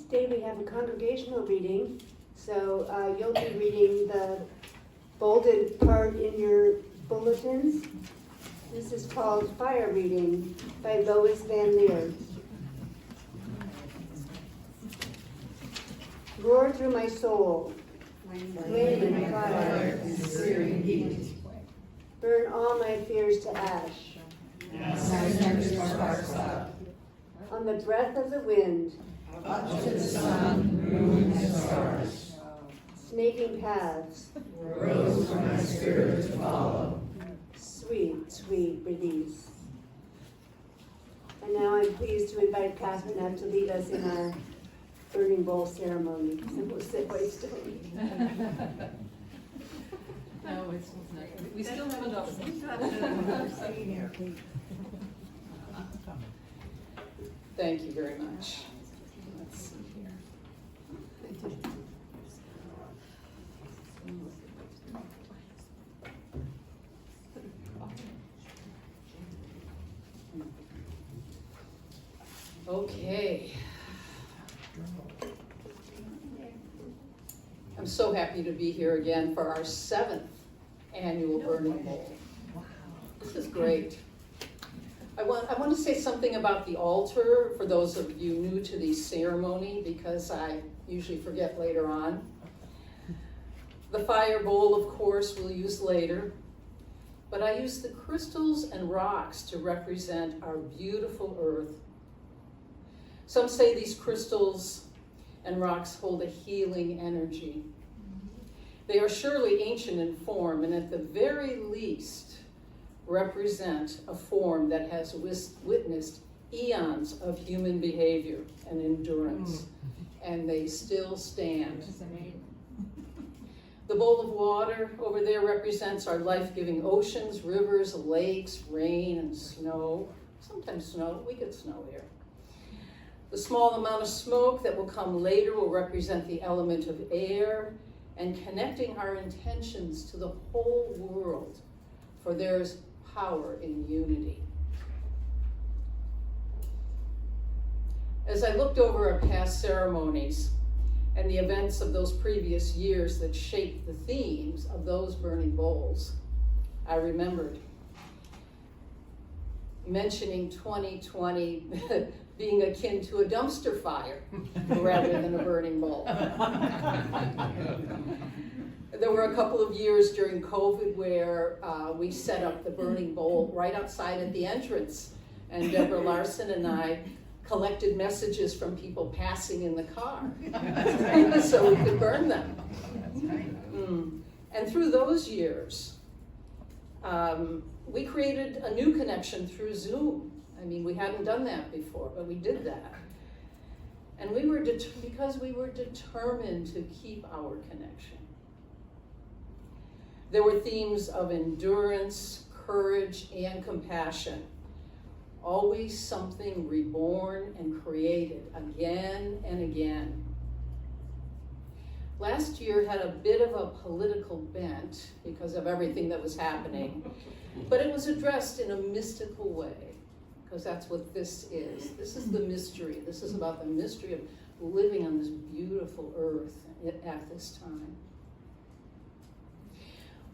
Today we have a congregational reading, so you'll be reading the bolded part in your bulletins. This is called Fire Reading by Lois Van Leer. Roar through my soul, wind and fire, searing heat. Burn all my fears to ash. On the breath of the wind, up to the sun, moon, and stars. snaking paths, Rose for my spirit to follow. sweet, sweet release. And now I'm pleased to invite Catherine up to lead us in our burning bowl ceremony. So we'll sit right still. No, it's not. We still have enough. Thank you very much. Let's see here. Okay. I'm so happy to be here again for our 7th annual Burning Bowl. This is great. I want to say something about the altar for those of you new to the ceremony, because I usually forget later on. The fire bowl, of course, we'll use later, but I use the crystals and rocks to represent our beautiful earth. Some say these crystals and rocks hold a healing energy. They are surely ancient in form, and at the very least represent a form that has witnessed eons of human behavior and endurance, and they still stand. The bowl of water over there represents our life-giving oceans, rivers, lakes, rain, and snow. Sometimes snow, we get snow here. The small amount of smoke that will come later will represent the element of air and connecting our intentions to the whole world, for there's power in unity. As I looked over our past ceremonies and the events of those previous years that shaped the themes of those burning bowls, I remembered mentioning 2020 being akin to a dumpster fire rather than a burning bowl. There were a couple of years during COVID where we set up the burning bowl right outside at the entrance, and Deborah Larson and I collected messages from people passing in the car so we could burn them. And through those years, we created a new connection through Zoom. I mean, we hadn't done that before, but we did that. And we were because we were determined to keep our connection. There were themes of endurance, courage, and compassion. Always something reborn and created again and again. Last year had a bit of a political bent because of everything that was happening, but it was addressed in a mystical way, because that's what this is. This is the mystery. This is about the mystery of living on this beautiful earth at this time.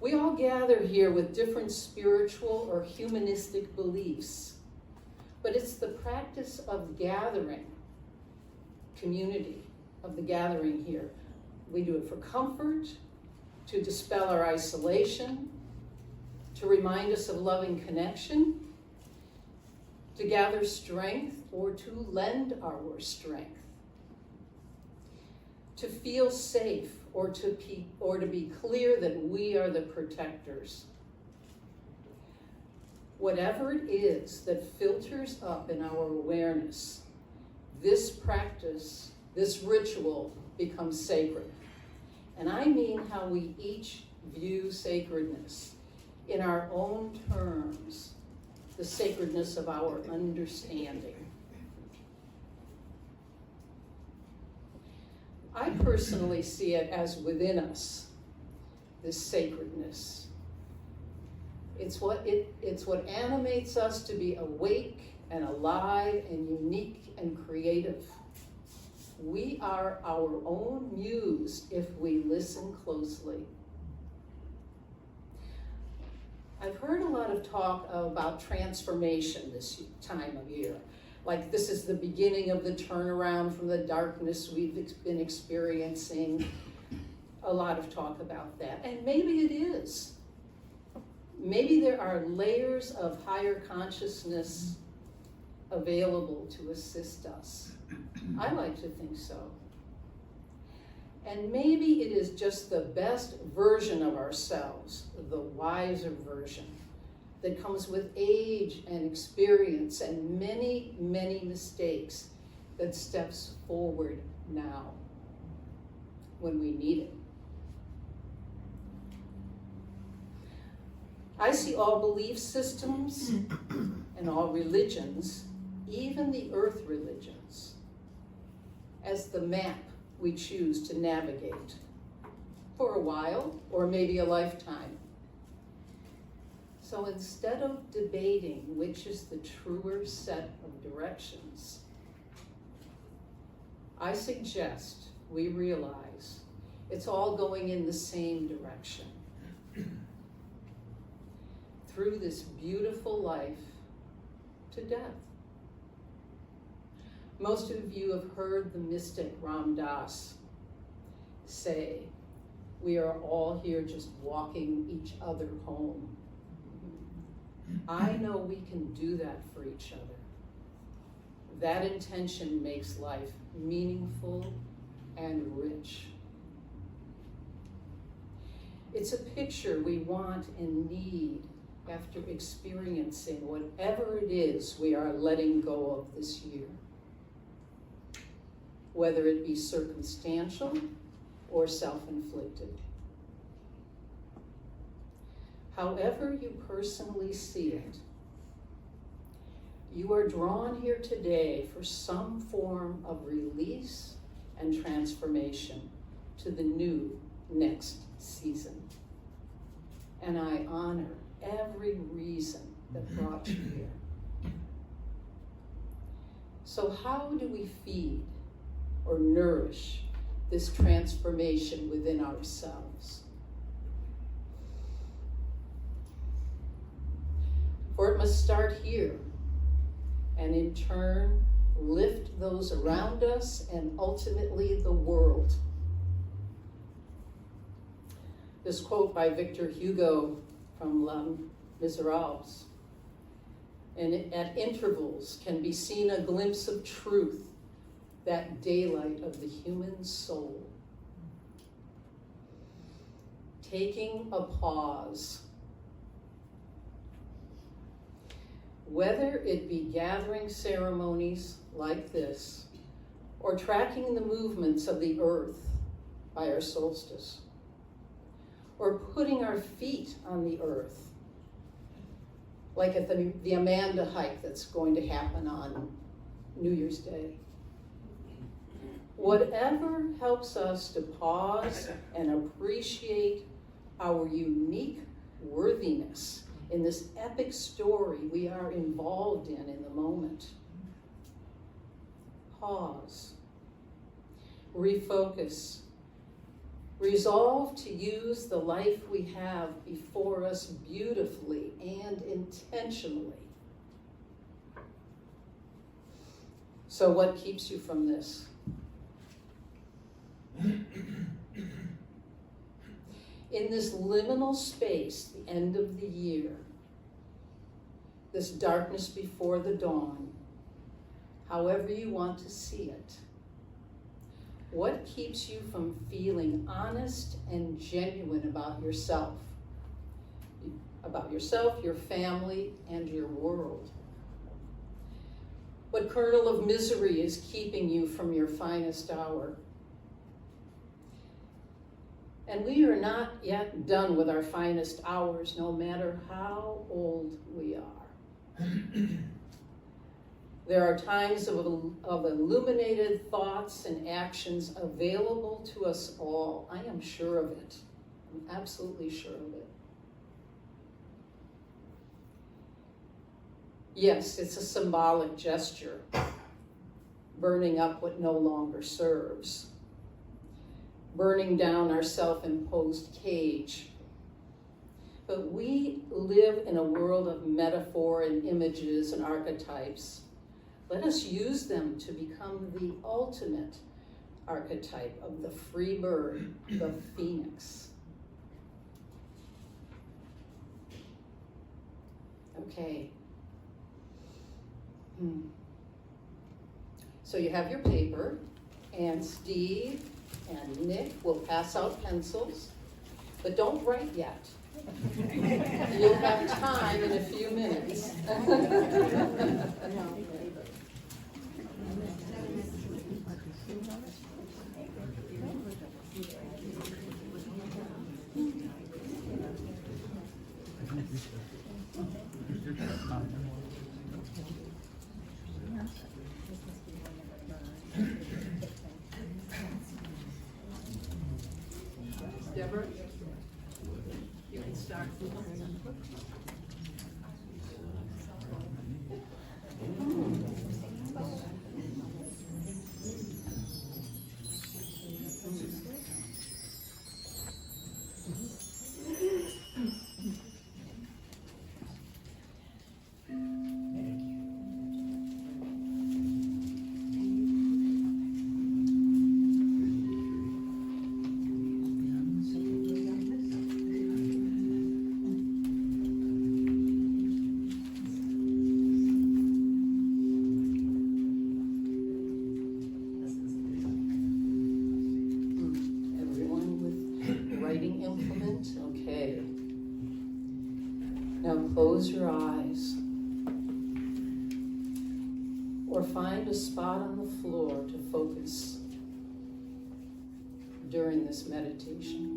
We all gather here with different spiritual or humanistic beliefs, but it's the practice of gathering, community, of the gathering here. We do it for comfort, to dispel our isolation, to remind us of loving connection, to gather strength or to lend our strength, to feel safe or to be clear that we are the protectors. Whatever it is that filters up in our awareness, this practice, this ritual becomes sacred. And I mean how we each view sacredness in our own terms, the sacredness of our understanding. I personally see it as within us, this sacredness. It's what animates us to be awake and alive and unique and creative. We are our own muse if we listen closely. I've heard a lot of talk about transformation this time of year. Like this is the beginning of the turnaround from the darkness we've been experiencing. A lot of talk about that. And maybe it is. Maybe there are layers of higher consciousness available to assist us. I like to think so. And maybe it is just the best version of ourselves, the wiser version, that comes with age and experience and many, many mistakes that steps forward now when we need it. I see all belief systems and all religions, even the earth religions, as the map we choose to navigate for a while or maybe a lifetime. So instead of debating which is the truer set of directions, I suggest we realize it's all going in the same direction. Through this beautiful life to death. Most of you have heard the mystic Ram Dass say, we are all here just walking each other home. I know we can do that for each other. That intention makes life meaningful and rich. It's a picture we want and need after experiencing whatever it is we are letting go of this year. Whether it be circumstantial or self-inflicted. However you personally see it, you are drawn here today for some form of release and transformation to the new next season. And I honor every reason that brought you here. So how do we feed or nourish this transformation within ourselves? For it must start here, and in turn, lift those around us and ultimately the world. This quote by Victor Hugo from Les Miserables. And at intervals can be seen a glimpse of truth, that daylight of the human soul. Taking a pause. Whether it be gathering ceremonies like this, or tracking the movements of the earth by our solstice, or putting our feet on the earth, like at the Amanda hike that's going to happen on New Year's Day. Whatever helps us to pause and appreciate our unique worthiness in this epic story we are involved in the moment. Pause. Refocus. Resolve to use the life we have before us beautifully and intentionally. So what keeps you from this? In this liminal space, the end of the year, this darkness before the dawn, however you want to see it, what keeps you from feeling honest and genuine about yourself, your family, and your world? What kernel of misery is keeping you from your finest hour? And we are not yet done with our finest hours, no matter how old we are. There are times of illuminated thoughts and actions available to us all. I am sure of it. I'm absolutely sure of it. Yes, it's a symbolic gesture, burning up what no longer serves, burning down our self-imposed cage. But we live in a world of metaphor and images and archetypes. Let us use them to become the ultimate archetype of the free bird, the phoenix. Okay. So you have your paper, and Steve and Nick will pass out pencils, but don't write yet. You'll have time in a few minutes. Deborah, you can start. Close your eyes, or find a spot on the floor to focus during this meditation.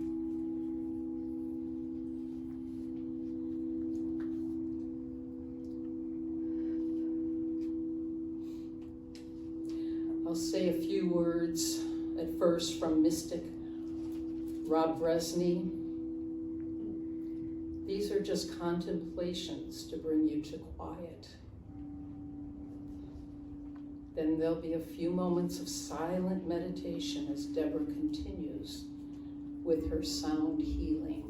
I'll say a few words at first from mystic Rob Bresney. These are just contemplations to bring you to quiet. Then there'll be a few moments of silent meditation as Deborah continues with her sound healing.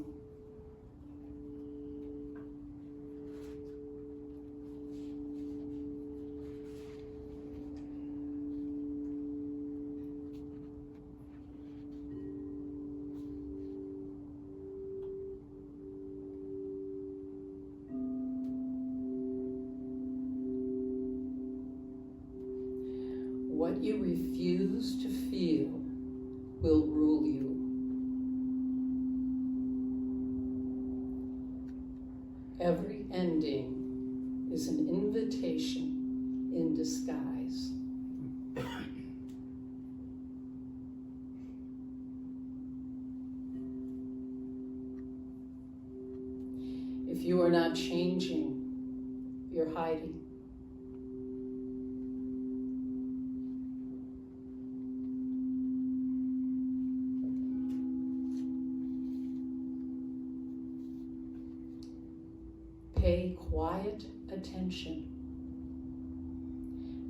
What you refuse to feel will rule you. Every ending is an invitation in disguise. If you are not changing, you're hiding. Pay quiet attention.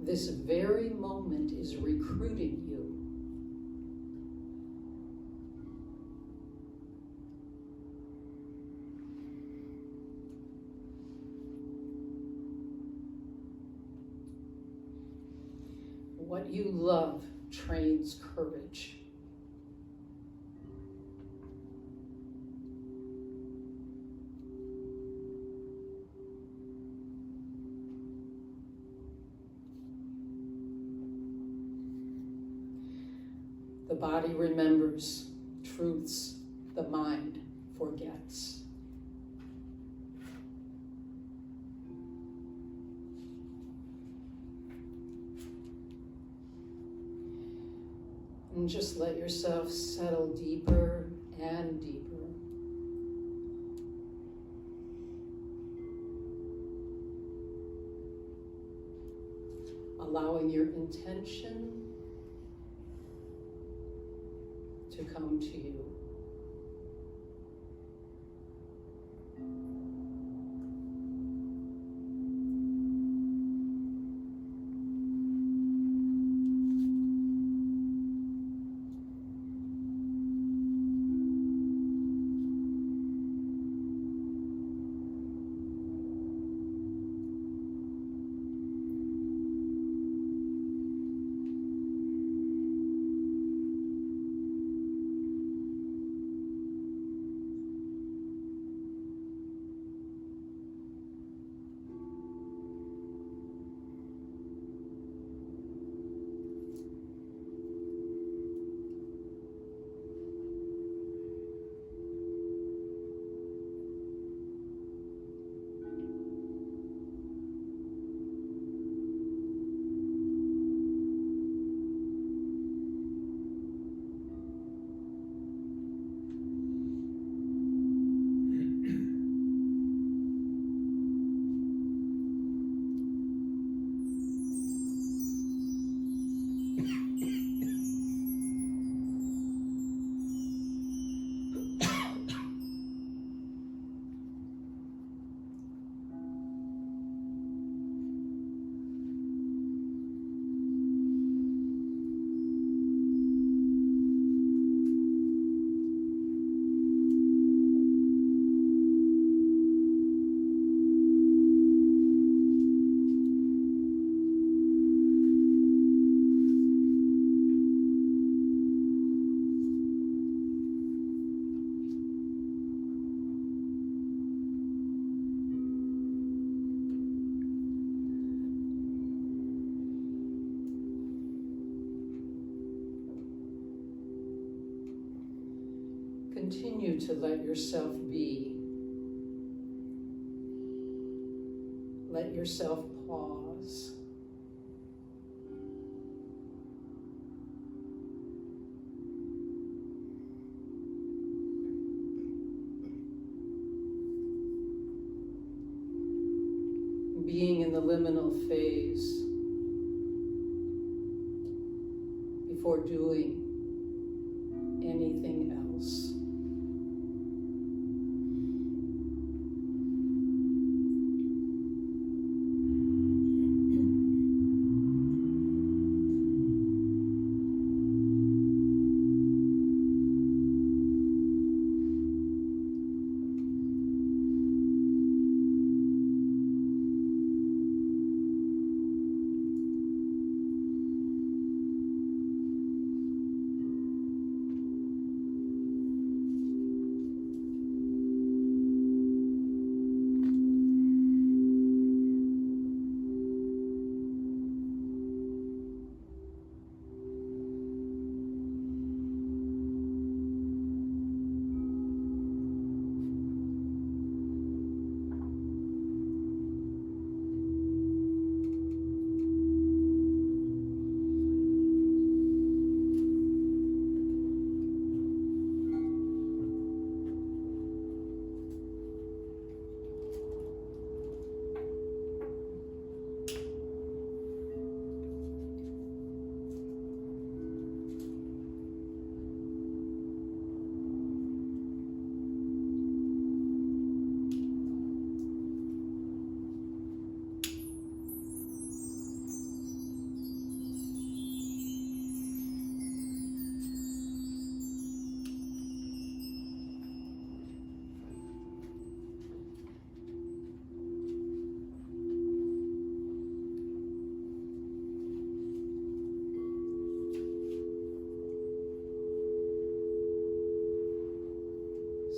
This very moment is recruiting you. What you love trains courage. The body remembers truths the mind forgets. And just let yourself settle deeper and deeper. Allowing your intention to come to you. continue to let yourself be. Let yourself pause. Being in the liminal phase before doing anything else.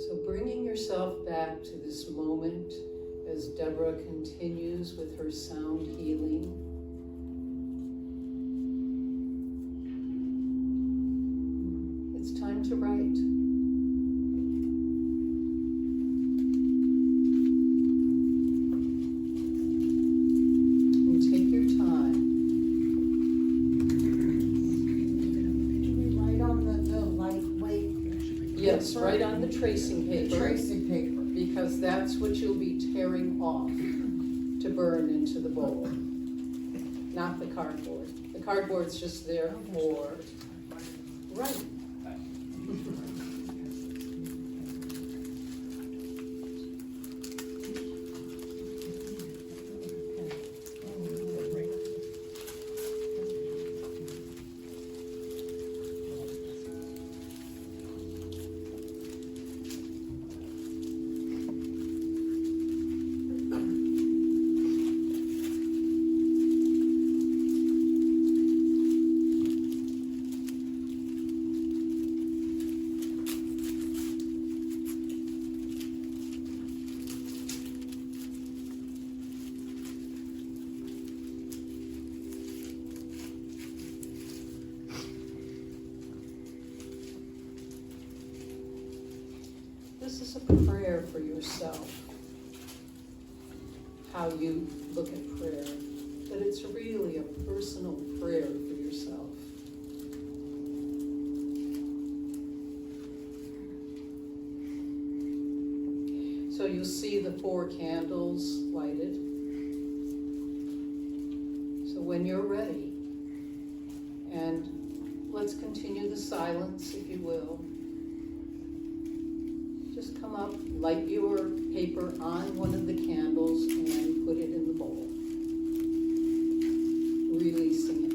So bringing yourself back to this moment as Deborah continues with her sound healing. It's time to write. And take your time. Right on the lightweight Yes, right on the tracing paper. tracing paper. Because that's what you'll be tearing off to burn into the bowl, not the cardboard. The cardboard's just there for, right. This is a prayer for yourself, how you look at prayer, but it's really a personal prayer for yourself. So you'll see the 4 candles lighted. So when you're ready, and let's continue the silence, if you will. Just come up, light your paper on one of the candles and put it in the bowl. Releasing it.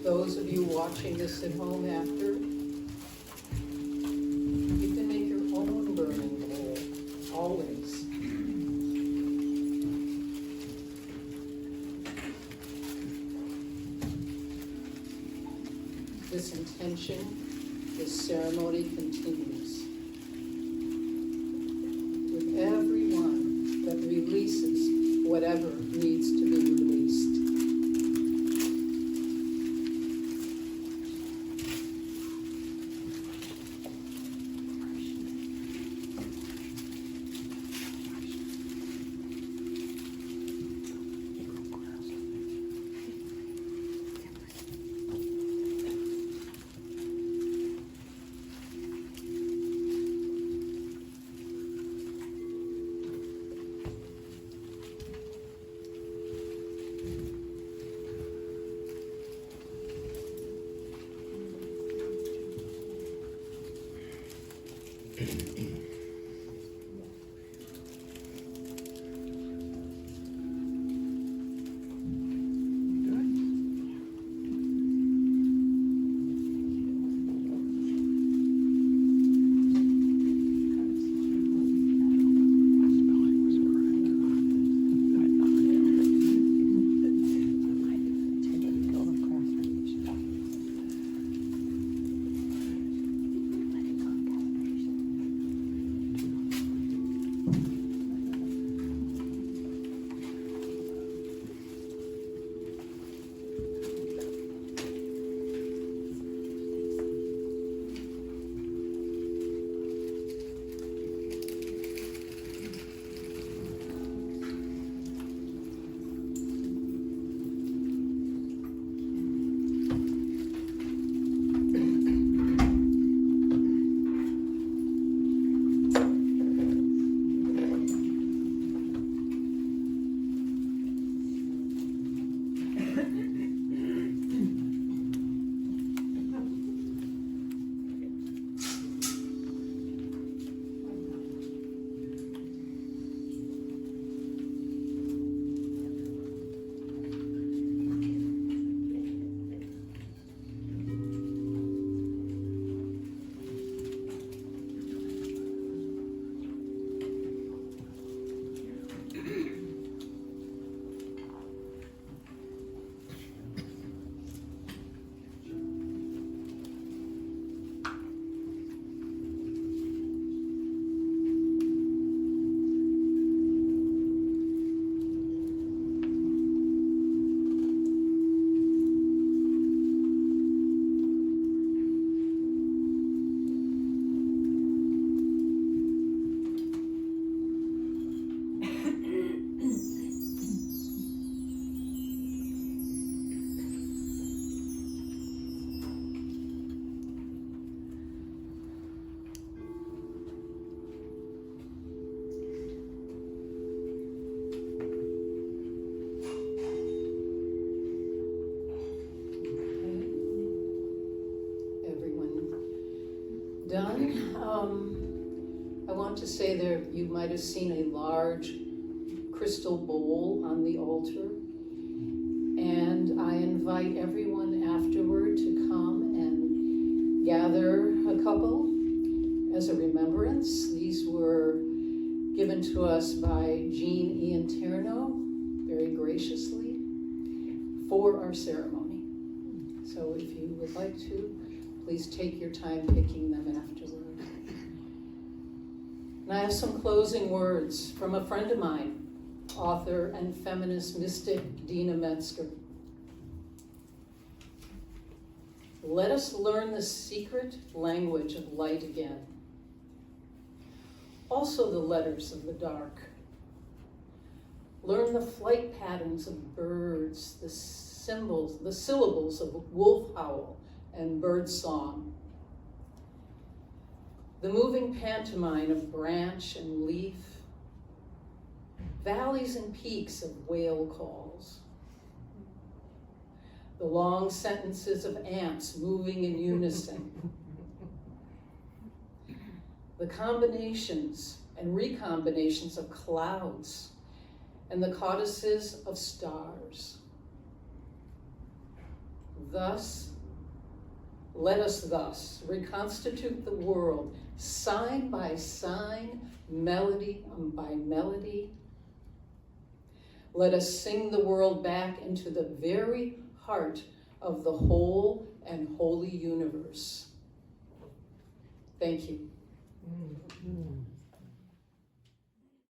Those of you watching this at home after, you can make your own burning bowl, always. This intention, this ceremony continues with everyone that releases whatever needs to be released. Done. I want to say there, you might have seen a large crystal bowl on the altar. And I invite everyone afterward to come and gather a couple as a remembrance. These were given to us by Jean Ian Tierno, very graciously, for our ceremony. So if you would like to, please take your time picking them afterward. And I have some closing words from a friend of mine, author and feminist mystic Dina Metzger. Let us learn the secret language of light again. Also the letters of the dark. Learn the flight patterns of birds, the syllables of wolf howl and bird song. The moving pantomime of branch and leaf. Valleys and peaks of whale calls. The long sentences of ants moving in unison. The combinations and recombinations of clouds and the codices of stars. Let us thus reconstitute the world, sign by sign, melody by melody. Let us sing the world back into the very heart of the whole and holy universe. Thank you. Mm.